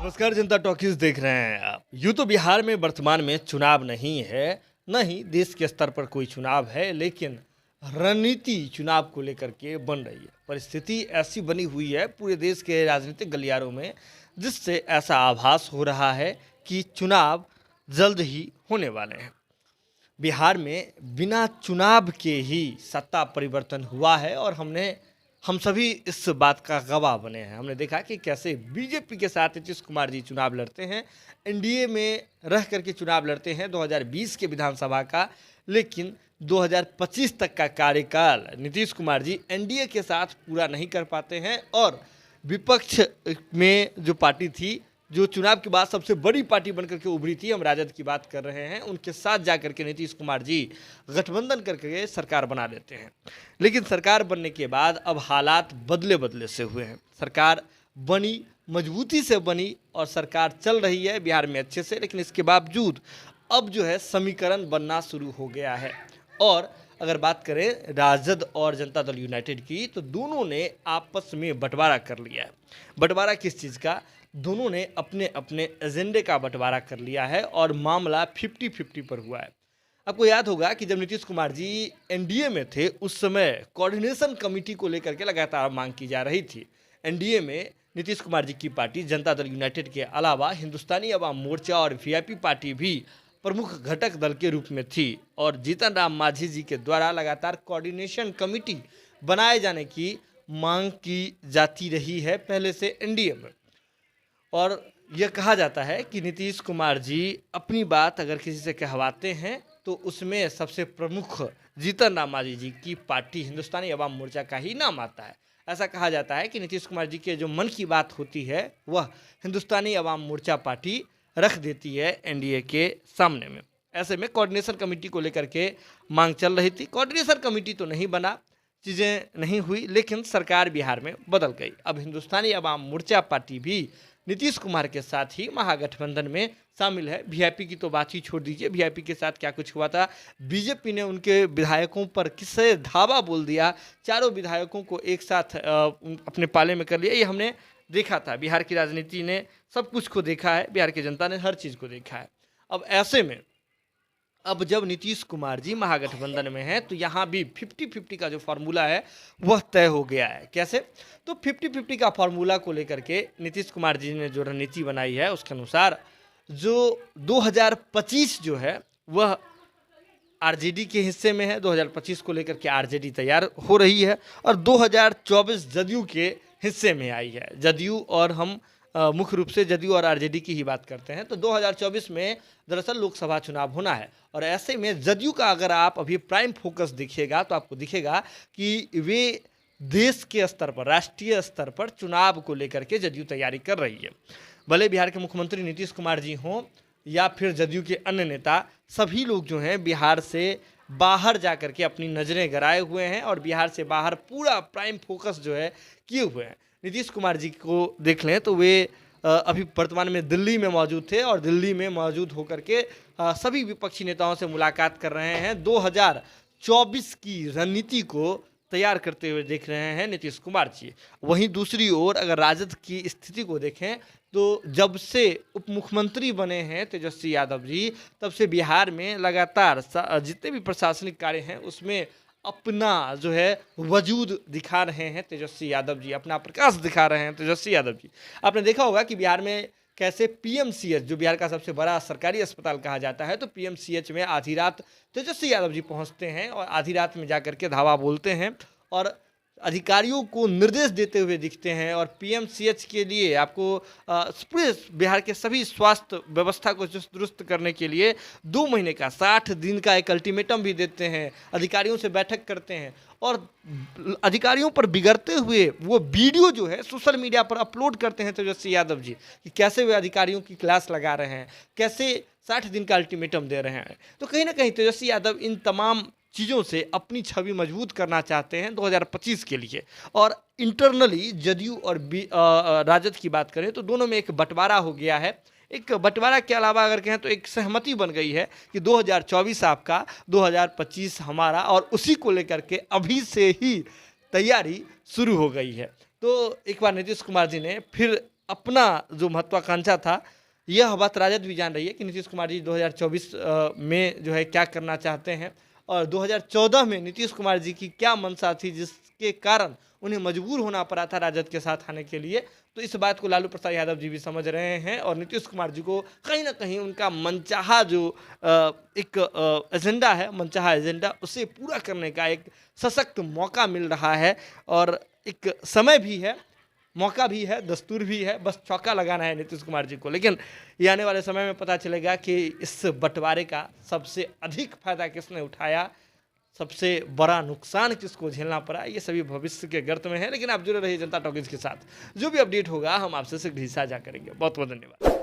नमस्कार, जनता टॉकीज देख रहे हैं आप। यूँ तो बिहार में वर्तमान में चुनाव नहीं है, न ही देश के स्तर पर कोई चुनाव है, लेकिन रणनीति चुनाव को लेकर के बन रही है। परिस्थिति ऐसी बनी हुई है पूरे देश के राजनीतिक गलियारों में, जिससे ऐसा आभास हो रहा है कि चुनाव जल्द ही होने वाले हैं। बिहार में बिना चुनाव के ही सत्ता परिवर्तन हुआ है और हम सभी इस बात का गवाह बने हैं। हमने देखा कि कैसे बीजेपी के साथ नीतीश कुमार जी चुनाव लड़ते हैं, एनडीए में रह करके चुनाव लड़ते हैं 2020 के विधानसभा का, लेकिन 2025 तक का कार्यकाल नीतीश कुमार जी एनडीए के साथ पूरा नहीं कर पाते हैं और विपक्ष में जो पार्टी थी, जो चुनाव के बाद सबसे बड़ी पार्टी बनकर के उभरी थी, हम राजद की बात कर रहे हैं, उनके साथ जाकर के नीतीश कुमार जी गठबंधन करके सरकार बना देते हैं। लेकिन सरकार बनने के बाद अब हालात बदले बदले से हुए हैं। सरकार बनी, मजबूती से बनी और सरकार चल रही है बिहार में अच्छे से, लेकिन इसके बावजूद अब जो है समीकरण बनना शुरू हो गया है। और अगर बात करें राजद और जनता दल यूनाइटेड की, तो दोनों ने आपस में बंटवारा कर लिया है। बंटवारा किस चीज़ का? दोनों ने अपने अपने एजेंडे का बंटवारा कर लिया है और मामला 50-50 पर हुआ है। आपको याद होगा कि जब नीतीश कुमार जी एनडीए में थे, उस समय कोऑर्डिनेशन कमेटी को लेकर के लगातार मांग की जा रही थी। एनडीए में नीतीश कुमार जी की पार्टी जनता दल यूनाइटेड के अलावा हिंदुस्तानी अवाम मोर्चा और वीआईपी पार्टी भी प्रमुख घटक दल के रूप में थी और जीतन राम मांझी जी के द्वारा लगातार कोऑर्डिनेशन कमेटी बनाए जाने की मांग की जाती रही है पहले से एनडीए में। और यह कहा जाता है कि नीतीश कुमार जी अपनी बात अगर किसी से कहवाते हैं तो उसमें सबसे प्रमुख जीतन राम मांझी जी की पार्टी हिंदुस्तानी अवाम मोर्चा का ही नाम आता है। ऐसा कहा जाता है कि नीतीश कुमार जी के जो मन की बात होती है वह हिंदुस्तानी अवाम मोर्चा पार्टी रख देती है एनडीए के सामने में। ऐसे में कोऑर्डिनेशन कमेटी को लेकर के मांग चल रही थी। कोऑर्डिनेशन कमेटी तो नहीं बना, चीज़ें नहीं हुई, लेकिन सरकार बिहार में बदल गई। अब हिंदुस्तानी अवाम मोर्चा पार्टी भी नीतीश कुमार के साथ ही महागठबंधन में शामिल है। वीआईपी की तो बात ही छोड़ दीजिए, वीआईपी के साथ क्या कुछ हुआ था। बीजेपी ने उनके विधायकों पर किससे धावा बोल दिया, चारों विधायकों को एक साथ अपने पाले में कर लिया, ये हमने देखा था। बिहार की राजनीति ने सब कुछ को देखा है, बिहार की जनता ने हर चीज़ को देखा है। अब ऐसे में अब जब नीतीश कुमार जी महागठबंधन में हैं, तो यहाँ भी 50-50 का जो फार्मूला है वह तय हो गया है। कैसे? तो 50-50 का फार्मूला को लेकर के नीतीश कुमार जी ने जो रणनीति बनाई है, उसके अनुसार जो 2025 जो है वह आरजेडी के हिस्से में है। 2025 को लेकर के आरजेडी तैयार हो रही है और 2024 जदयू के हिस्से में आई है। जदयू और हम मुख्य रूप से जदयू और आरजेडी की ही बात करते हैं। तो 2024 में दरअसल लोकसभा चुनाव होना है और ऐसे में जदयू का अगर आप अभी प्राइम फोकस देखिएगा तो आपको दिखेगा कि वे देश के स्तर पर, राष्ट्रीय स्तर पर चुनाव को लेकर के जदयू तैयारी कर रही है। भले बिहार के मुख्यमंत्री नीतीश कुमार जी हों या फिर जदयू के अन्य नेता, सभी लोग जो हैं बिहार से बाहर जा कर के अपनी नज़रें गड़ाए हुए हैं और बिहार से बाहर पूरा प्राइम फोकस जो है किए हुए हैं। नीतीश कुमार जी को देख लें तो वे अभी वर्तमान में दिल्ली में मौजूद थे और दिल्ली में मौजूद होकर के सभी विपक्षी नेताओं से मुलाकात कर रहे हैं। 2024 की रणनीति को तैयार करते हुए देख रहे हैं नीतीश कुमार जी। वहीं दूसरी ओर अगर राजद की स्थिति को देखें तो जब से उप मुख्यमंत्री बने हैं तेजस्वी यादव जी, तब से बिहार में लगातार जितने भी प्रशासनिक कार्य हैं उसमें अपना जो है वजूद दिखा रहे हैं तेजस्वी यादव जी, अपना प्रकाश दिखा रहे हैं तेजस्वी यादव जी। आपने देखा होगा कि बिहार में कैसे पीएमसीएच, जो बिहार का सबसे बड़ा सरकारी अस्पताल कहा जाता है, तो पीएमसीएच में आधी रात तेजस्वी यादव जी पहुंचते हैं और आधी रात में जाकर के धावा बोलते हैं और अधिकारियों को निर्देश देते हुए दिखते हैं। और पीएमसीएच के लिए आपको पूरे बिहार के सभी स्वास्थ्य व्यवस्था को चुस्त दुरुस्त करने के लिए 2 महीने का 60 दिन का एक अल्टीमेटम भी देते हैं, अधिकारियों से बैठक करते हैं और अधिकारियों पर बिगड़ते हुए वो वीडियो जो है सोशल मीडिया पर अपलोड करते हैं तेजस्वी यादव जी कि कैसे वे अधिकारियों की क्लास लगा रहे हैं, कैसे 60 दिन का अल्टीमेटम दे रहे हैं। तो कहीं ना कहीं तेजस्वी यादव इन तमाम चीज़ों से अपनी छवि मजबूत करना चाहते हैं 2025 के लिए। और इंटरनली जदयू और राजद की बात करें तो दोनों में एक बंटवारा हो गया है। एक बंटवारा के अलावा अगर कहें तो एक सहमति बन गई है कि 2024 आपका, 2025 हमारा, और उसी को लेकर के अभी से ही तैयारी शुरू हो गई है। तो एक बार नीतीश कुमार जी ने फिर अपना जो महत्वाकांक्षा था, यह बात राजद भी जान रही है कि नीतीश कुमार जी 2024 में जो है क्या करना चाहते हैं, और 2014 में नीतीश कुमार जी की क्या मंशा थी जिसके कारण उन्हें मजबूर होना पड़ा था राजद के साथ आने के लिए। तो इस बात को लालू प्रसाद यादव जी भी समझ रहे हैं, और नीतीश कुमार जी को कहीं ना कहीं उनका मनचाहा जो एक एजेंडा है, मनचाहा एजेंडा, उसे पूरा करने का एक सशक्त मौका मिल रहा है, और एक समय भी है, मौका भी है, दस्तूर भी है, बस चौका लगाना है नीतीश कुमार जी को। लेकिन ये आने वाले समय में पता चलेगा कि इस बंटवारे का सबसे अधिक फायदा किसने उठाया, सबसे बड़ा नुकसान किसको झेलना पड़ा, ये सभी भविष्य के गर्त में है। लेकिन आप जुड़े रहिए जनता टॉकीज के साथ, जो भी अपडेट होगा हम आपसे शीघ्र ही साझा करेंगे। बहुत बहुत धन्यवाद।